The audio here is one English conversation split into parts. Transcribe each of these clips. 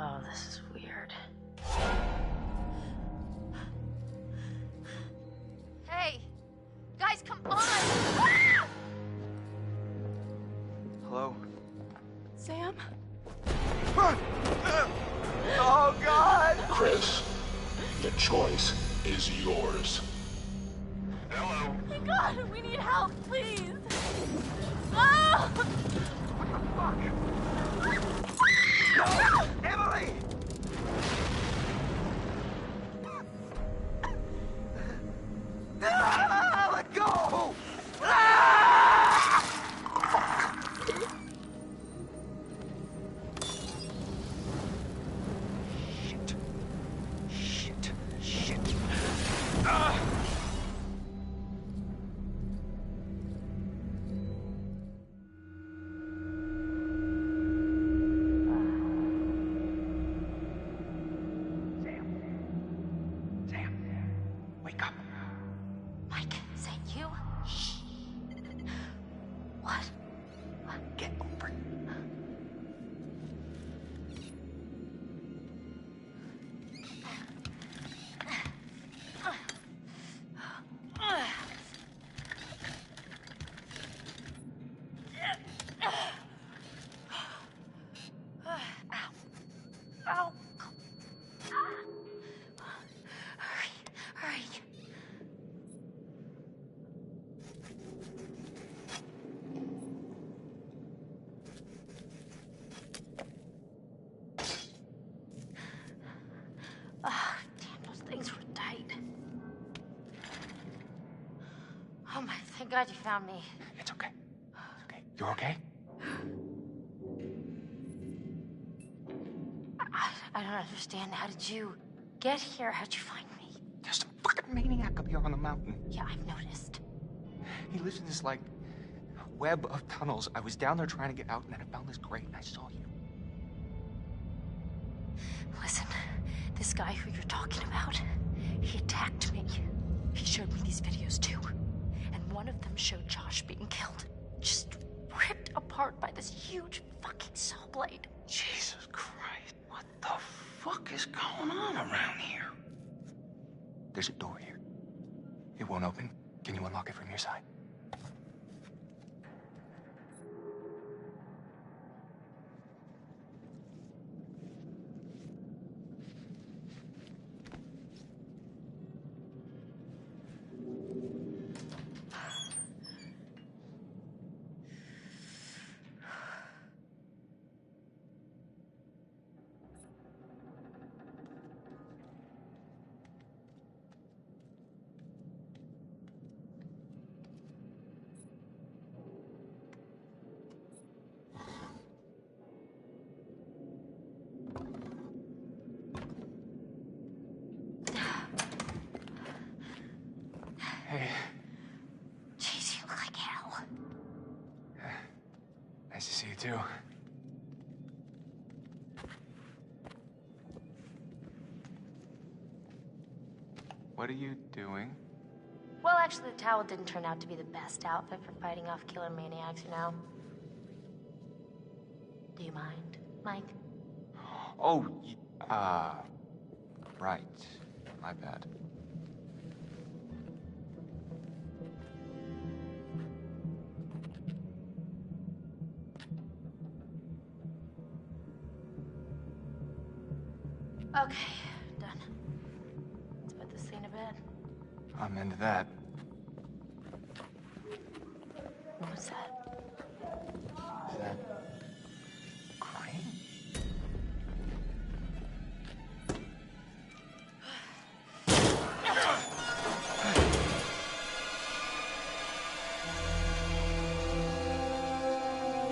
Oh, this is weird. Hey! Guys, come on! Hello? Sam? Oh, God! Chris, the choice is yours. Oh my God, we need help, please! Oh! Emily! Let go! Shit. Sam, wake up. Mike, is that you? Shh. What? Get over it. Ow. Hurry. Ah, damn, those things were tight. Oh my, thank God you found me. It's okay. It's okay. You're okay? I don't understand. How did you get here? How'd you find me? There's some fucking maniac up here on the mountain. Yeah, I've noticed. He lives in this, like, web of tunnels. I was down there trying to get out, and then I found this grate, and I saw you. Listen, this guy who you're talking about, he attacked me. He showed me these videos too. And one of them showed Josh being killed. Just ripped apart by this huge fucking saw blade. Jesus Christ. What the fuck is going on around here? There's a door here. It won't open. Can you unlock it from your side? Hey. Jeez, you look like hell. Nice to see you, too. What are you doing? Well, actually, the towel didn't turn out to be the best outfit for fighting off killer maniacs, you know? Do you mind, Mike? Oh, right. My bad. Okay, done. Let's put this thing to bed. I'm into that. What's that? Is that Crane?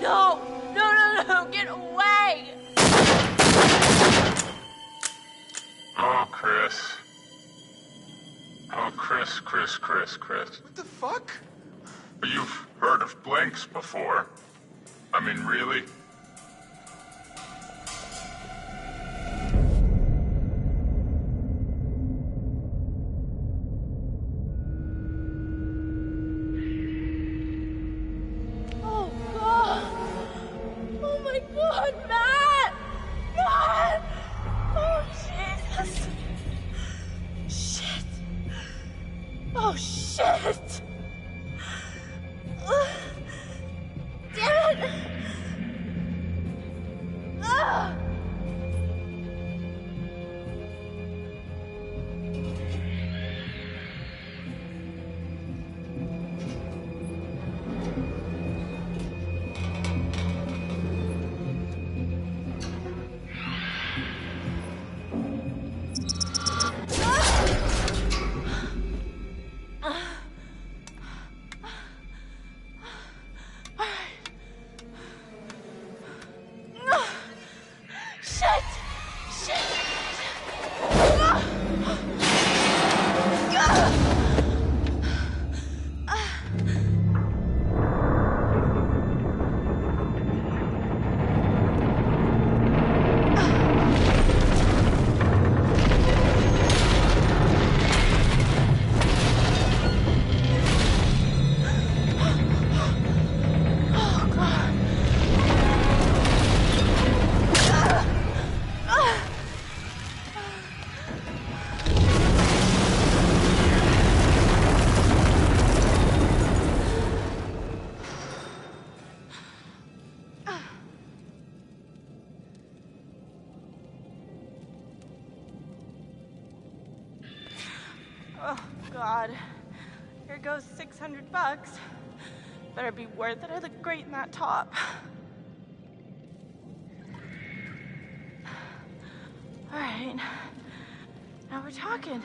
No! No! Get away! Oh, Chris. Oh, Chris. What the fuck? You've heard of blanks before. I mean, really? Oh my God, Matt! Matt! this. Shit. Oh, shit. Damn it. Ugh. Oh, God. Here goes $600. Better be worth it. I look great in that top. All right. Now we're talking.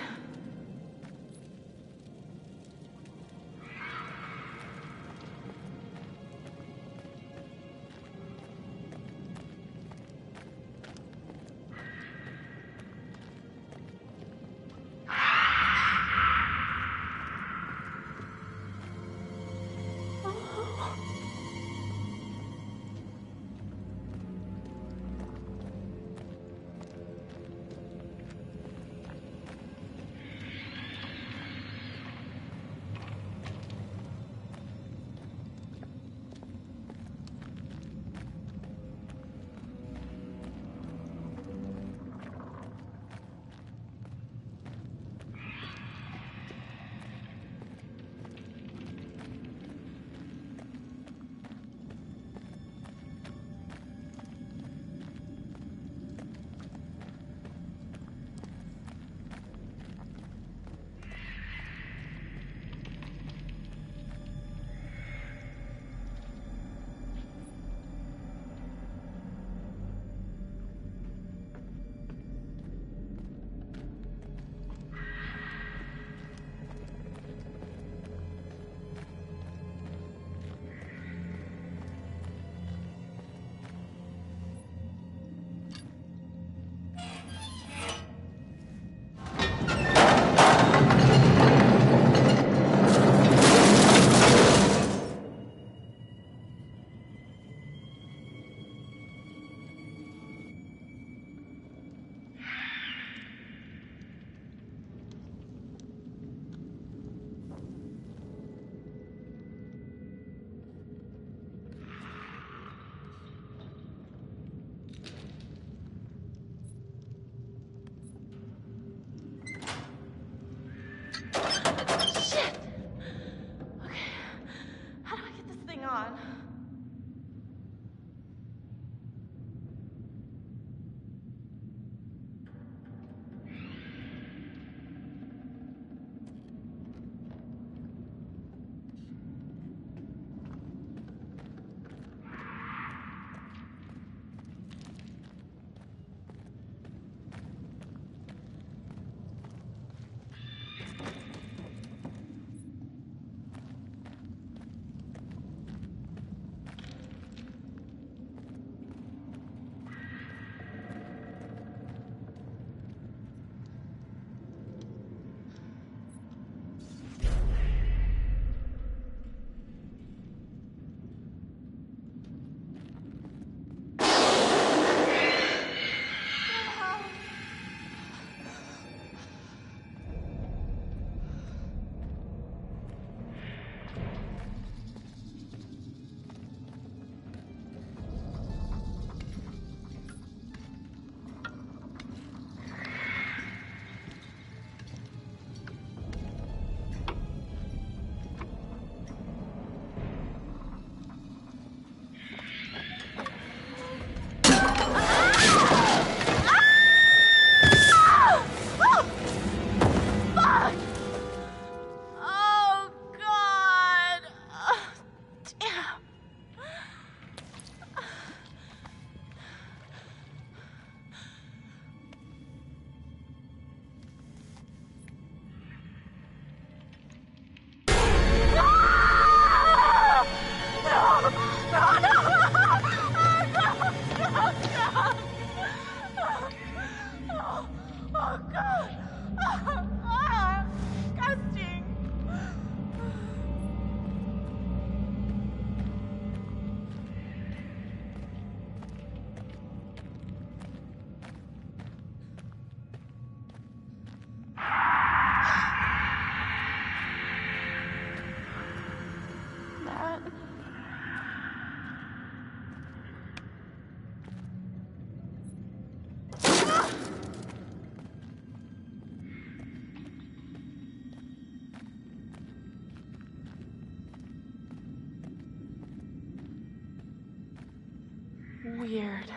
weird.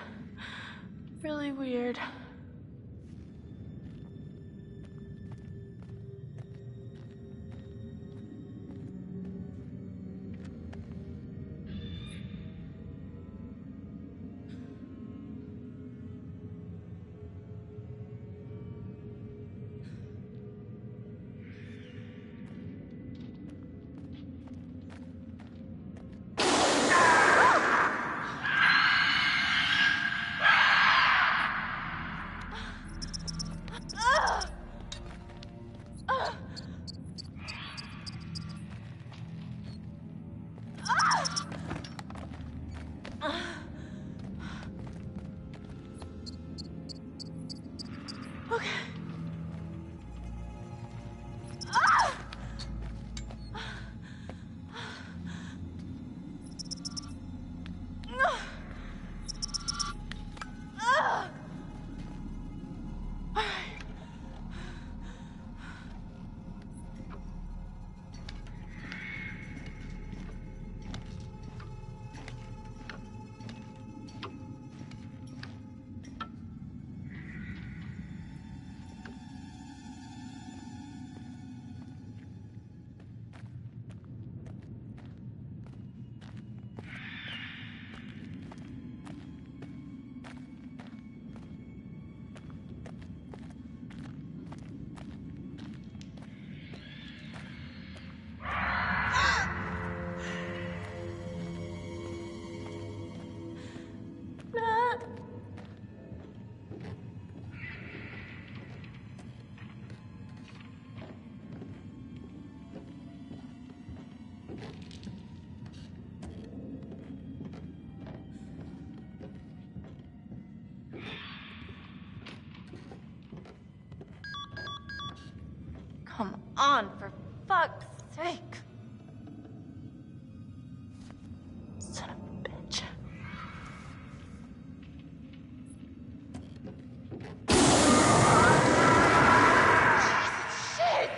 Really weird. Come on, for fuck's sake. Son of a bitch. Shit!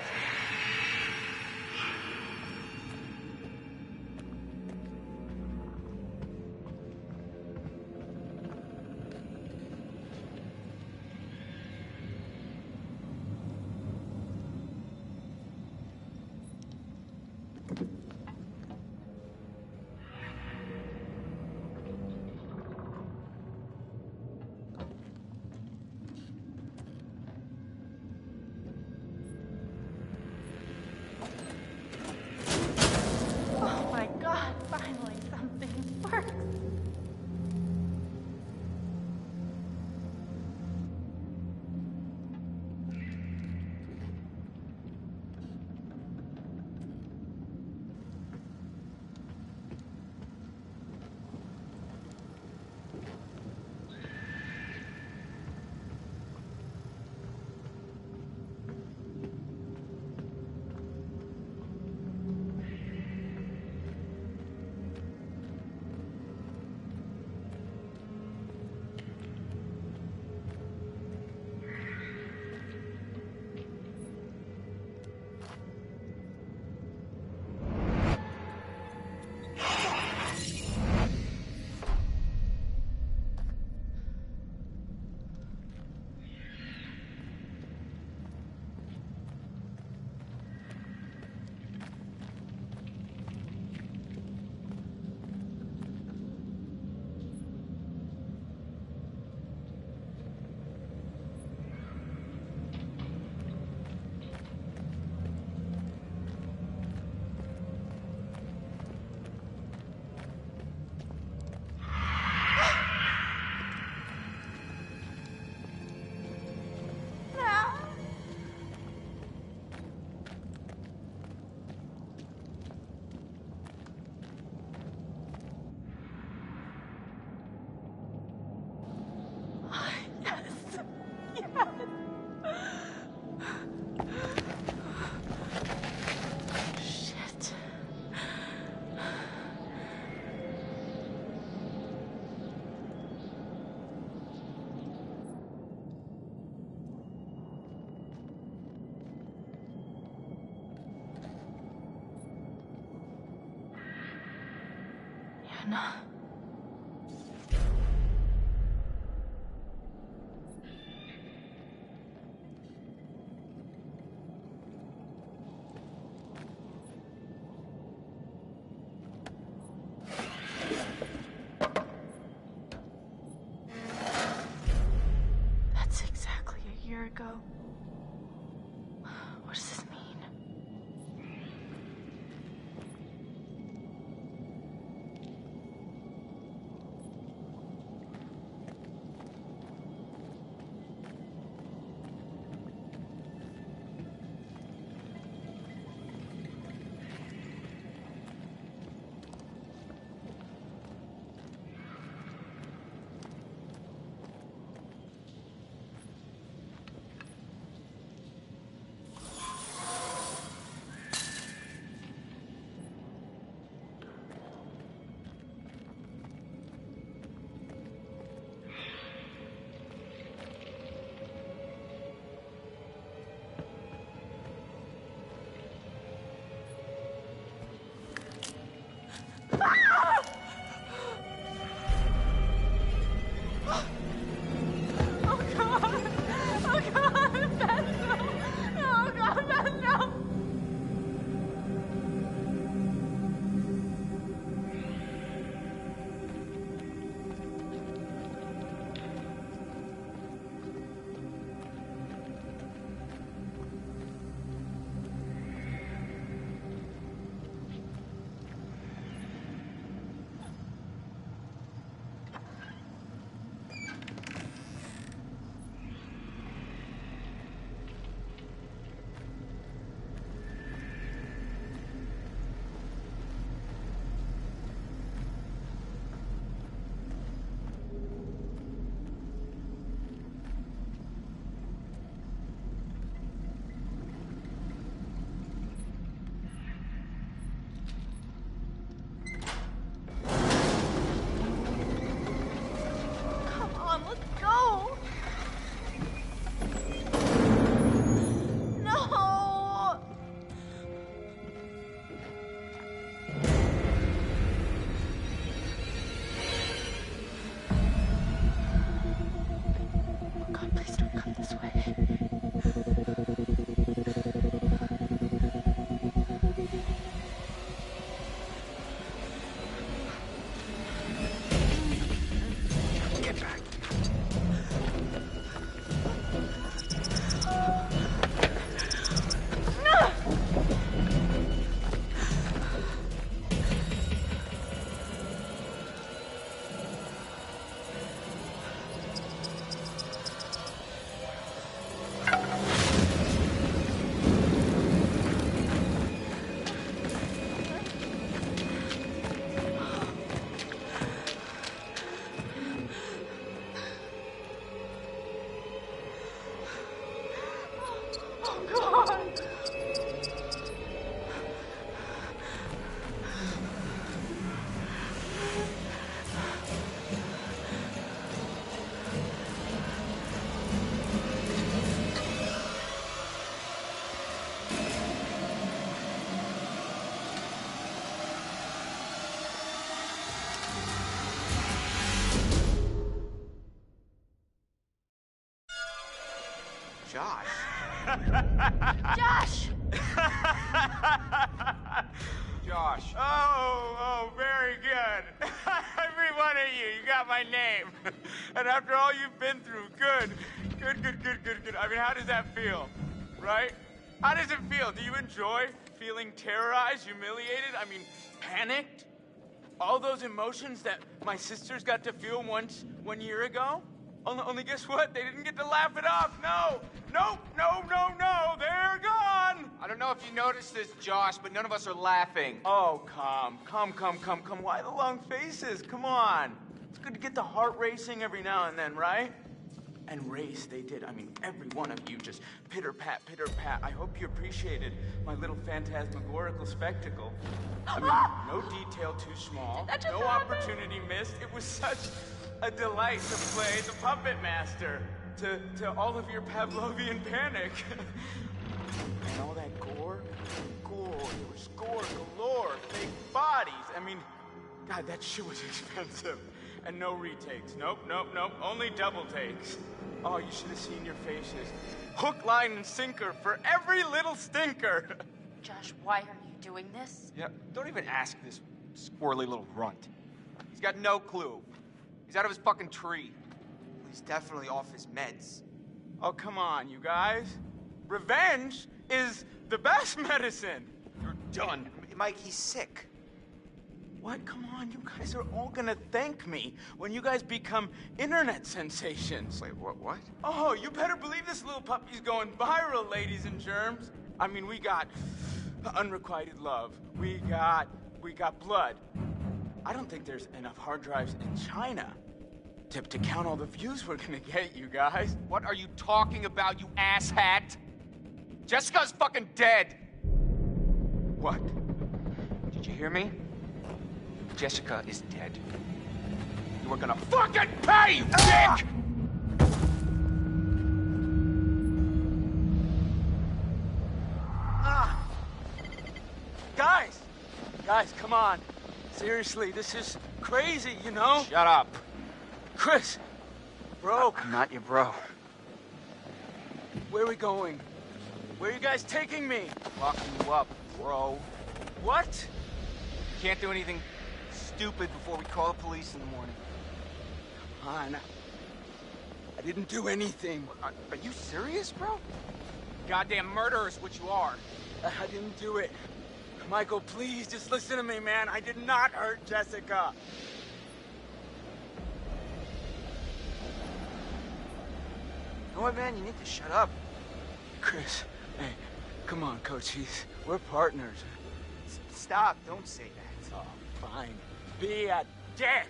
Oh my god, finally something works. Shit. Yana. go. What does this mean? Josh. Josh! Josh. Oh, very good. Every one of you, you got my name. And after all you've been through, good. I mean, how does that feel, right? How does it feel? Do you enjoy feeling terrorized, humiliated? I mean, panicked? All those emotions that my sisters got to feel 1 year ago? Only guess what? They didn't get to laugh it off. No, they're gone. I don't know if you noticed this, Josh, but none of us are laughing. Oh, come. Why the long faces? Come on. It's good to get the heart racing every now and then, right? And race, they did. I mean, every one of you just pitter-pat, pitter-pat. I hope you appreciated my little phantasmagorical spectacle. I mean, no detail too small, no opportunity missed. It was such a delight to play the puppet master to all of your Pavlovian panic. And all that gore, there was gore galore, fake bodies. I mean, God, that shit was expensive. And no retakes. Nope. Only double takes. Oh, you should have seen your faces. Hook, line, and sinker for every little stinker. Josh, why are you doing this? Yeah, don't even ask this squirrely little runt. He's got no clue. He's out of his fucking tree. He's definitely off his meds. Oh, come on, you guys. Revenge is the best medicine. You're done. Mike, he's sick. What? Come on, you guys are all gonna thank me when you guys become internet sensations. Wait, what? Oh, you better believe this little puppy's going viral, ladies and germs. I mean, we got unrequited love. We got blood. I don't think there's enough hard drives in China to count all the views we're gonna get, you guys. What are you talking about, you asshat? Jessica's fucking dead. What? Did you hear me? Jessica is dead. You are gonna fucking pay, you dick! Guys, come on. Seriously, this is crazy, you know? Shut up. Chris, bro, I'm not your bro. where are we going? Where are you guys taking me? Locking you up, bro. What? Can't do anything stupid before we call the police in the morning. Come on. I didn't do anything. Are you serious, bro? Goddamn murderer is what you are. I didn't do it. Michael, please, just listen to me, man. I did not hurt Jessica. You know what, man? You need to shut up. Chris, hey, come on, Coach. We're partners. Stop. Don't say that. Oh, fine. Be a dick.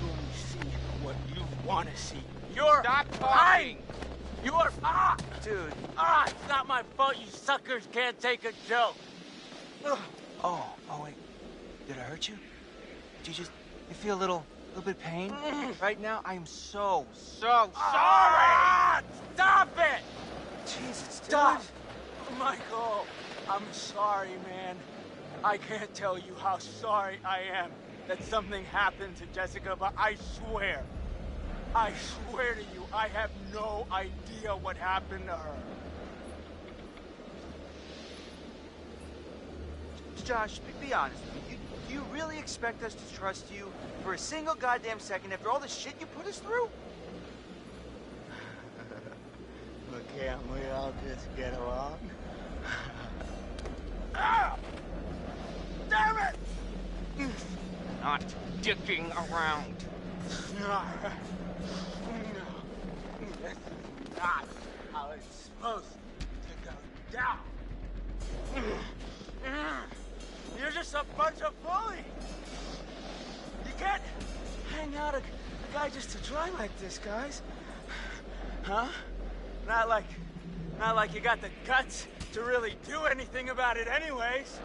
You only see what you want to see. You're Stop talking. lying. You are Dude. It's not my fault. You suckers can't take a joke. Ugh. Oh, wait. Did I hurt you? Did you feel a little bit of pain? Right now, I am so sorry. Stop it! Jesus, dude. Stop! Michael, I'm sorry, man. I can't tell you how sorry I am that something happened to Jessica, but I swear to you, I have no idea what happened to her. Josh, be honest with me. Do you really expect us to trust you for a single goddamn second after all the shit you put us through? But can't we all just get along? Damn it! Not dicking around. No. This is not how it's supposed to go down. You're just a bunch of bullies. You can't hang out a guy just to try like this, guys. Huh? Not like you got the guts to really do anything about it anyways.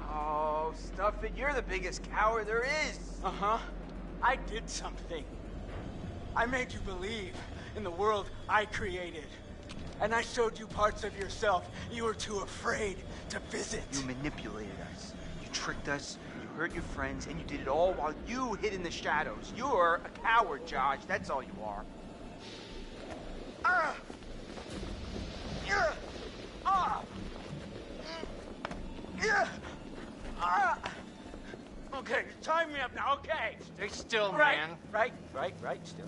Oh, stuff it. You're the biggest coward there is. Uh-huh. I did something. I made you believe in the world I created. And I showed you parts of yourself you were too afraid to visit. You manipulated us. You tricked us. You hurt your friends. And you did it all while you hid in the shadows. You're a coward, Josh. That's all you are. Okay, tie me up now, okay? Stay still, Right, man. right, still.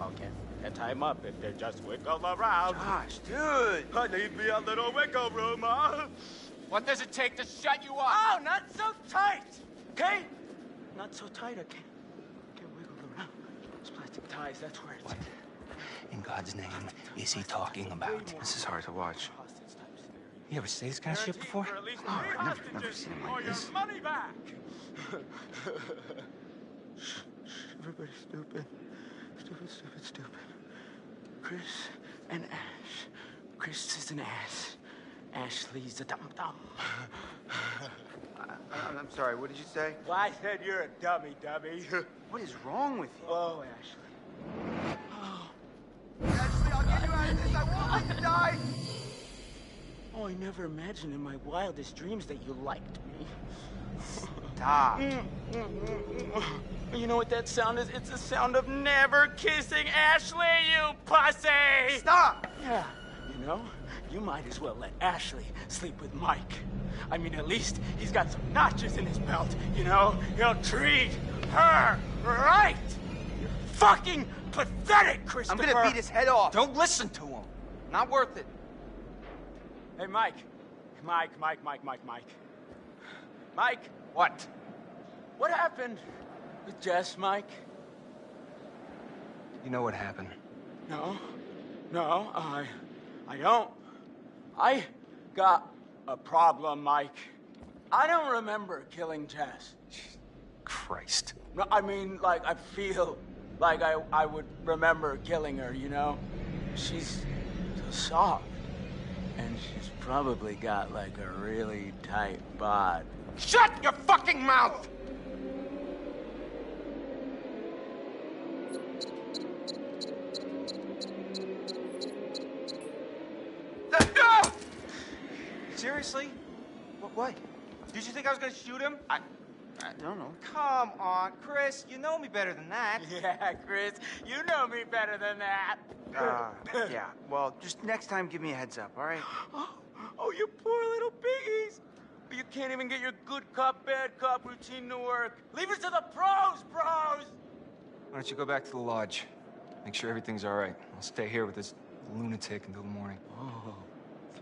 Okay, can't tie him up if they just wiggle around. Josh, dude. I need me a little wiggle room, huh? What does it take to shut you up? Oh, not so tight, okay? Not so tight, I can't wiggle around. Those plastic ties, that's where it's... What in God's name is he talking about? This is hard to watch. You ever say this kind of shit before? Oh, I've never seen him like this. Your money back. Everybody's stupid. Stupid. Chris and Ash. Chris is an ass. Ashley's a dum-dum. I'm sorry, what did you say? Well, I said you're a dummy. What is wrong with you? Oh, Ashley. Ashley, I'll get you out of this. I won't let you die. Oh, I never imagined in my wildest dreams that you liked me. Stop. You know what that sound is? It's the sound of never kissing Ashley, you pussy! Stop! Yeah, you know, you might as well let Ashley sleep with Mike. I mean, at least he's got some notches in his belt, you know? He'll treat her right! You're fucking pathetic, I'm Christopher! gonna beat his head off. Don't listen to him. Not worth it. Hey, Mike. Mike. Mike, What? what happened with Jess, Mike? You know what happened. No, I don't. I got a problem, Mike. I don't remember killing Jess. Christ. No, I mean, like, I feel like I would remember killing her, you know? She's so soft. And she's probably got, like, a really tight bod. Shut your fucking mouth! Seriously? What? Did you think I was gonna shoot him? I don't know. Come on, Chris. You know me better than that. Yeah, Chris, you know me better than that. Yeah. Well, just next time give me a heads up, all right? Oh, you poor little piggies. You can't even get your good cop, bad cop routine to work. Leave it to the pros, bros! Why don't you go back to the lodge? Make sure everything's all right. I'll stay here with this lunatic until the morning. Oh,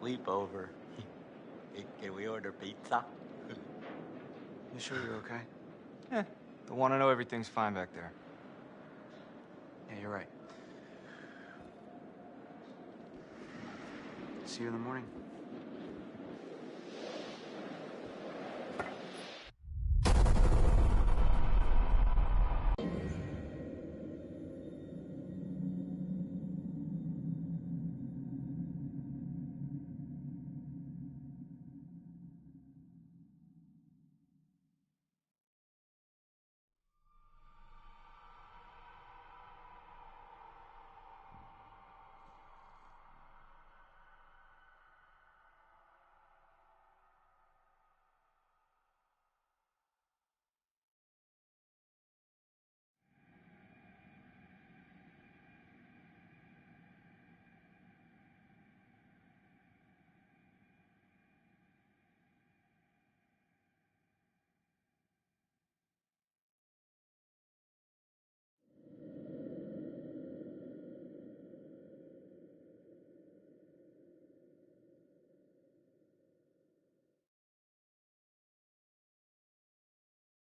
sleepover. Can we order pizza? You sure you're okay? Yeah. They'll want to know everything's fine back there. Yeah, you're right. See you in the morning.